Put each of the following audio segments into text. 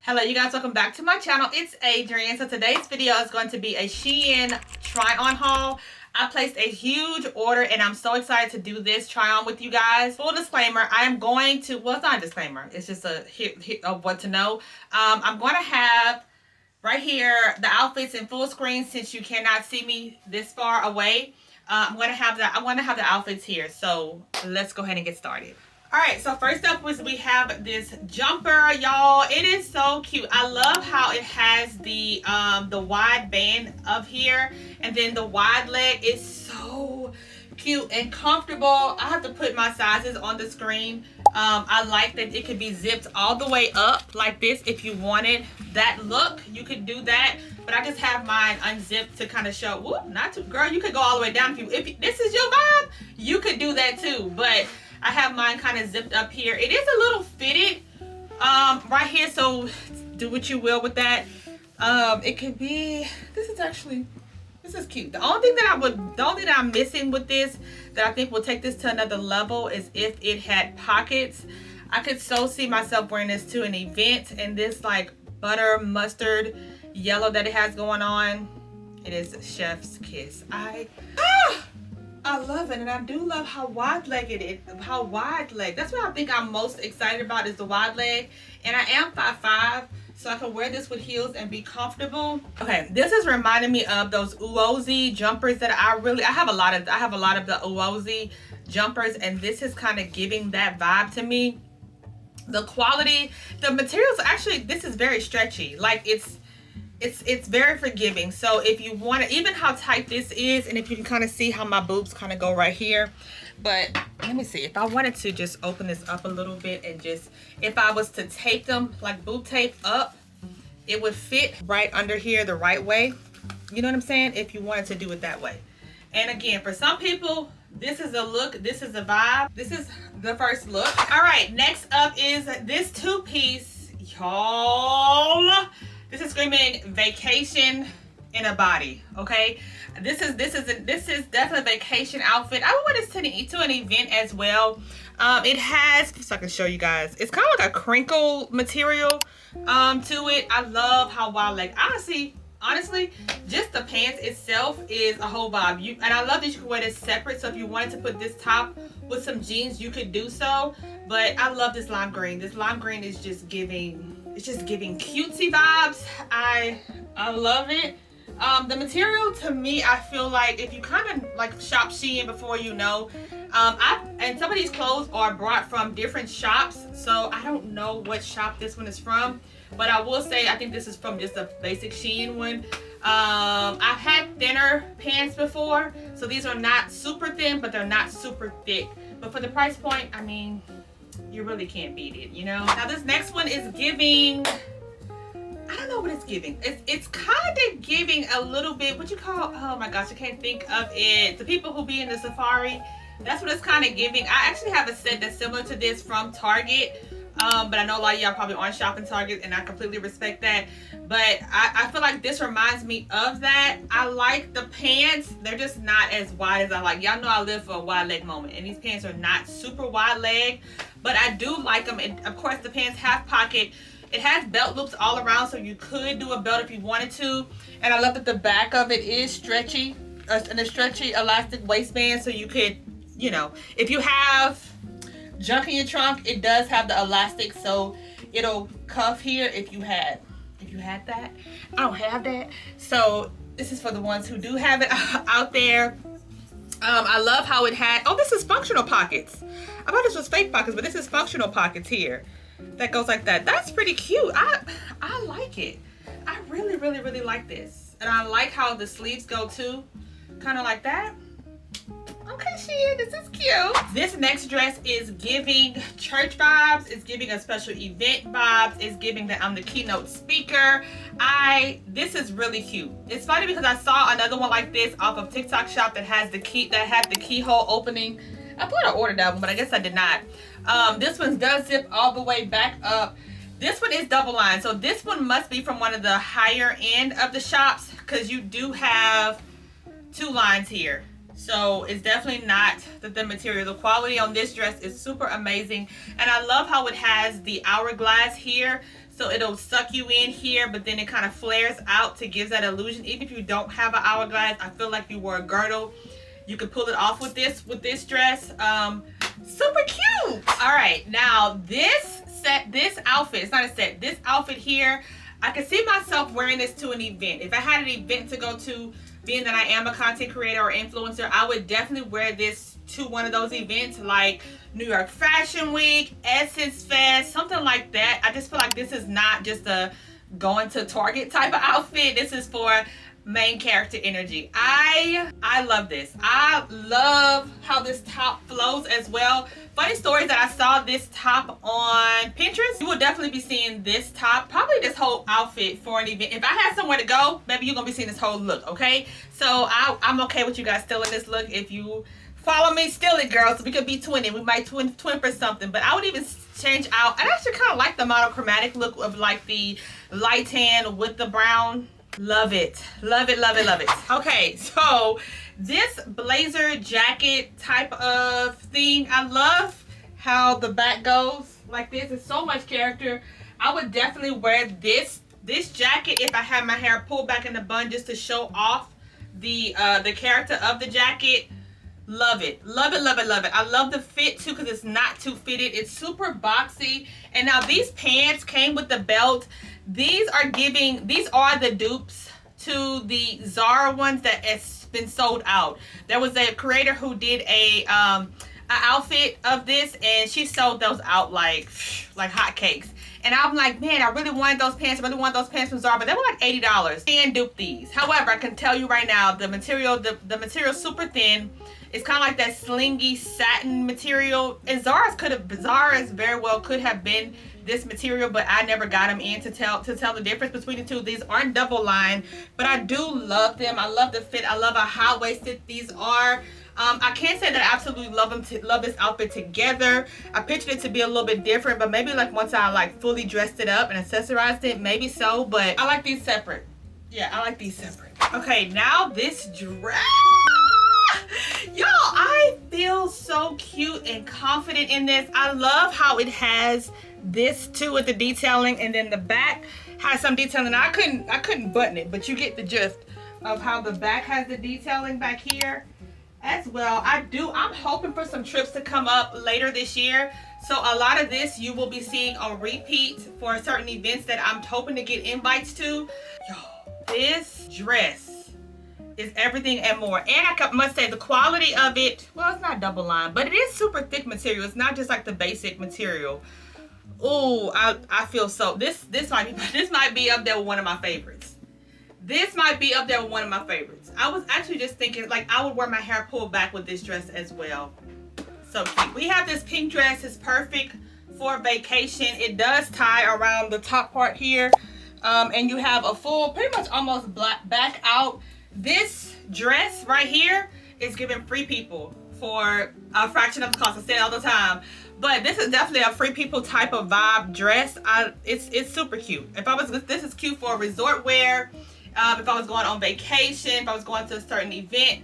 Hello you guys, welcome back to my channel. It's Adrianne. So today's video is going to be a Shein try on haul. I placed a huge order and I'm so excited to do this try on with you guys. Full disclaimer, I am going to, well, it's not a disclaimer, it's just a hit of what to know. I'm going to have right here the outfits in full screen since you cannot see me this far away. I want to have the outfits here. So let's go ahead and get started. All right, so first up was we have this jumper, y'all. It is so cute. I love how it has the wide band up here, and then the wide leg is so cute and comfortable. I have to put my sizes on the screen. I like that it could be zipped all the way up like this. If you wanted that look, you could do that. But I just have mine unzipped to kind of show. Whoop, not too, girl. You could go all the way down if this is your vibe. You could do that too, but I have mine kind of zipped up here. It is a little fitted right here, so do what you will with that. It could be, this is cute. The only thing that I'm missing with this that I think will take this to another level is if it had pockets. I could so see myself wearing this to an event, and this like butter mustard yellow that it has going on. It is chef's kiss. I love it, and I do love how wide-legged it is. How wide leg. That's what I think I'm most excited about is the wide leg. And I am 5'5", so I can wear this with heels and be comfortable. Okay, this is reminding me of those Uozi jumpers that I have a lot of the Uozi jumpers, and this is kind of giving that vibe to me. The quality, the materials, actually, this is very stretchy. Like it's very forgiving. So if you want to, even how tight this is, and if you can kind of see how my boobs kind of go right here. But let me see, if I wanted to just open this up a little bit and just, if I was to tape them like boob tape up, it would fit right under here the right way. You know what I'm saying? If you wanted to do it that way. And again, for some people, this is a look, this is a vibe. This is the first look. All right, next up is this two-piece, y'all. This is screaming vacation in a body, okay? This is definitely a vacation outfit. I would wear this to an event as well. It has, so I can show you guys, it's kind of like a crinkle material to it. I love how wide leg. Honestly, just the pants itself is a whole vibe. And I love that you can wear this separate. So if you wanted to put this top with some jeans, you could do so. But I love this lime green. This lime green is just giving. It's just giving cutesy vibes. I love it. The material, to me, I feel like if you kind of like shop Shein before, you know, and some of these clothes are brought from different shops, so I don't know what shop this one is from, but I will say I think this is from just a basic Shein one. I've had thinner pants before, so these are not super thin, but they're not super thick. But for the price point, I mean, you really can't beat it, you know? Now this next one is giving, I don't know what it's giving. It's kind of giving a little bit, what you call, oh my gosh, I can't think of it. The people who be in the safari, that's what it's kind of giving. I actually have a set that's similar to this from Target. But I know a lot of y'all probably aren't shopping Target, and I completely respect that. But I feel like this reminds me of that. I like the pants. They're just not as wide as I like. Y'all know I live for a wide leg moment, and these pants are not super wide leg, but I do like them. And of course, the pants have pocket. It has belt loops all around, so you could do a belt if you wanted to. And I love that the back of it is stretchy, and a stretchy elastic waistband, so you could, you know, if you have junk in your trunk, it does have the elastic, so it'll cuff here if you had that. I don't have that, so this is for the ones who do have it out there. I love how it had, oh, this is functional pockets. I thought this was fake pockets, but this is functional pockets here that goes like that. That's pretty cute. I like it. I really like this, and I like how the sleeves go too, kind of like that. Okay, Shein, this is cute. This next dress is giving church vibes. It's giving a special event vibes. It's giving that I'm the keynote speaker. This is really cute. It's funny because I saw another one like this off of TikTok shop that has the keyhole opening. I thought I ordered that one, but I guess I did not. This one does zip all the way back up. This one is double line, so this one must be from one of the higher end of the shops because you do have two lines here. So it's definitely not the thin material. The quality on this dress is super amazing. And I love how it has the hourglass here. So it'll suck you in here, but then it kind of flares out to give that illusion. Even if you don't have an hourglass, I feel like you wore a girdle, you could pull it off with this dress. Super cute. All right, now this outfit, it's not a set, this outfit here, I can see myself wearing this to an event. If I had an event to go to, being that I am a content creator or influencer, I would definitely wear this to one of those events like New York Fashion Week, Essence Fest, something like that. I just feel like this is not just a going to Target type of outfit. This is for main character energy. I love this. I love how this top flows as well. Funny story is that I saw this top on Pinterest. You will definitely be seeing this top, probably this whole outfit for an event. If I had somewhere to go, maybe you're gonna be seeing this whole look, okay? So I'm okay with you guys stealing this look. If you follow me, steal it, girls. We could be twinning. We might twin for something, but I would even change out. I actually kind of like the monochromatic look of like the light tan with the brown. Love it. Love it, love it, love it. Okay, so this blazer jacket type of thing, I love how the back goes like this. It's so much character. I would definitely wear this jacket if I had my hair pulled back in the bun just to show off the character of the jacket. Love it. Love it, love it, love it. I love the fit too because it's not too fitted. It's super boxy. And now these pants came with the belt. These are the dupes to the Zara ones that has been sold out. There was a creator who did a outfit of this and she sold those out like hotcakes. And I'm like, man, I really wanted those pants. I really want those pants from Zara, but they were like $80. Can't dupe these. However, I can tell you right now, the material is super thin. It's kind of like that slingy satin material. And Zara's very well could have been this material, but I never got them in to tell the difference between the two. These aren't double lined, but I do love them. I love the fit. I love how high-waisted these are. I can't say that I absolutely love this outfit together. I pictured it to be a little bit different, but maybe like once I like fully dressed it up and accessorized it, maybe so, but I like these separate. Yeah, I like these separate. Okay, now this dress. Y'all, I feel so cute and confident in this. I love how it has this too with the detailing, and then the back has some detailing. I couldn't button it, but you get the gist of how the back has the detailing back here as well. I'm hoping for some trips to come up later this year. So a lot of this you will be seeing on repeat for certain events that I'm hoping to get invites to. Y'all, this dress is everything and more. And I must say the quality of it, well, it's not double lined, but it is super thick material. It's not just like the basic material. Oh, I feel so, this might be up there with one of my favorites. This might be up there with one of my favorites. I was actually just thinking like I would wear my hair pulled back with this dress as well. So cute. We have this pink dress. It's perfect for vacation. It does tie around the top part here. And you have a full, pretty much almost black back out. This dress right here is giving free people for a fraction of the cost. I say it all the time. But this is definitely a free people type of vibe dress. It's super cute. This is cute for resort wear. If I was going on vacation, if I was going to a certain event,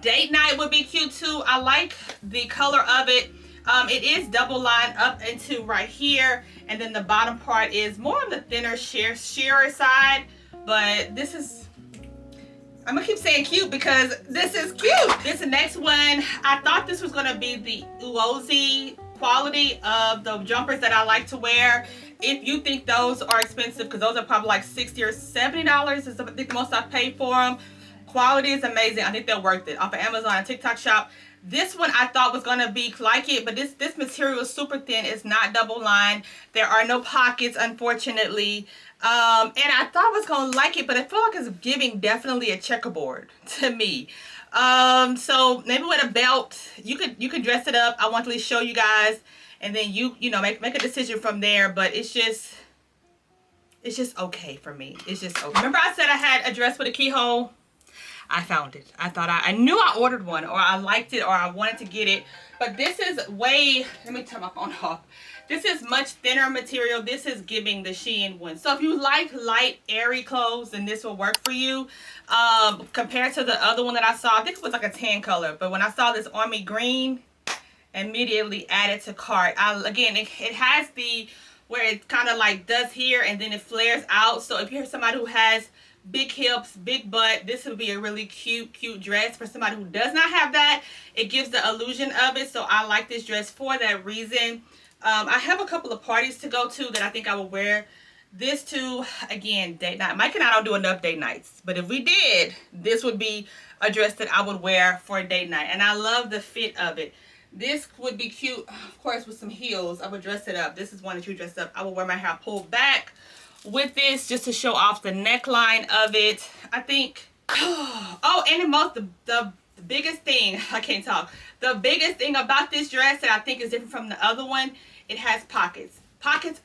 date night would be cute too. I like the color of it. It is double lined up into right here, and then the bottom part is more on the thinner sheer side. But this is, I'm gonna keep saying cute because this is cute. This next one, I thought this was gonna be the Uozi quality of the jumpers that I like to wear. If you think those are expensive, because those are probably like $60 or $70 is I think the most I've paid for them. Quality is amazing. I think they're worth it. Off of Amazon and TikTok shop. This one I thought was gonna be like it, but this material is super thin. It's not double lined. There are no pockets, unfortunately. And I thought I was gonna like it, but I feel like it's giving definitely a checkerboard to me. So maybe with a belt, you could dress it up. I want to at least show you guys, and then you know make a decision from there. But it's just okay for me. It's just okay. Remember I said I had a dress with a keyhole? I found it. I knew I ordered one, or I liked it, or I wanted to get it. But this is way, let me turn my phone off. This is much thinner material. This is giving the Shein one. So if you like light, airy clothes, then this will work for you. Compared to the other one that I saw, I think it was like a tan color. But when I saw this army green, immediately added to cart. Again, it has the, where it kind of like does here and then it flares out. So if you're somebody who has big hips, big butt, this would be a really cute dress. For somebody who does not have that, it gives the illusion of it. So I like this dress for that reason. I have a couple of parties to go to that I think I will wear this to. Again, date night. Mike and I don't do enough date nights, but if we did, this would be a dress that I would wear for a date night. And I love the fit of it. This would be cute, of course, with some heels. I would dress it up. This is one that you dress up. I will wear my hair pulled back with this just to show off the neckline of it. I think, oh, and the biggest thing, I can't talk. The biggest thing about this dress that I think is different from the other one, it has pockets. Pockets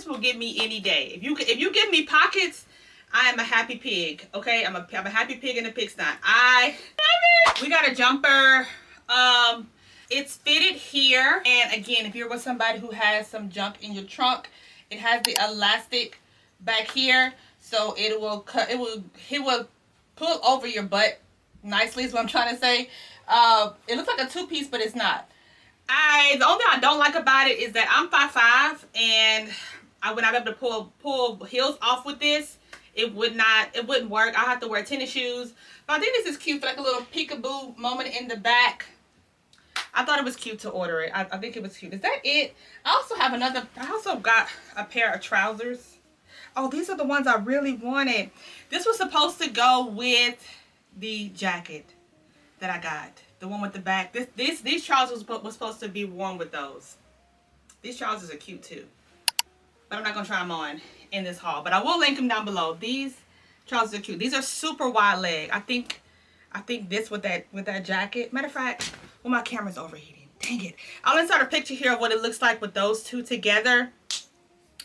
will get me any day. If you give me pockets, I am a happy pig. Okay, I'm a happy pig in a pigsty. We got a jumper. It's fitted here, and again, if you're with somebody who has some junk in your trunk, it has the elastic back here, so it will pull over your butt nicely, is what I'm trying to say. It looks like a two-piece, but it's not. The only thing I don't like about it is that I'm 5'5", and I would not be able to pull heels off with this. It wouldn't work. I have to wear tennis shoes. But I think this is cute for like a little peekaboo moment in the back. I thought it was cute to order it. I think it was cute. Is that it? I also got a pair of trousers. Oh, these are the ones I really wanted. This was supposed to go with the jacket that I got. The one with the back. These trousers was supposed to be worn with those. These trousers are cute too. But I'm not going to try them on in this haul. But I will link them down below. These trousers are cute. These are super wide leg. I think this with that jacket. Matter of fact, well, my camera's overheating. Dang it. I'll insert a picture here of what it looks like with those two together.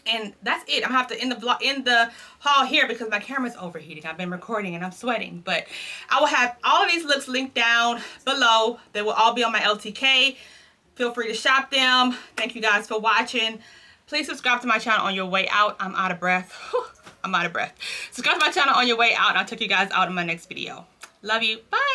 And that's it. I'm going to have to end the haul here because my camera's overheating. I've been recording and I'm sweating. But I will have all of these looks linked down below. They will all be on my LTK. Feel free to shop them. Thank you guys for watching. Please subscribe to my channel on your way out. I'm out of breath. I'm out of breath. Subscribe to my channel on your way out, and I'll check you guys out in my next video. Love you. Bye.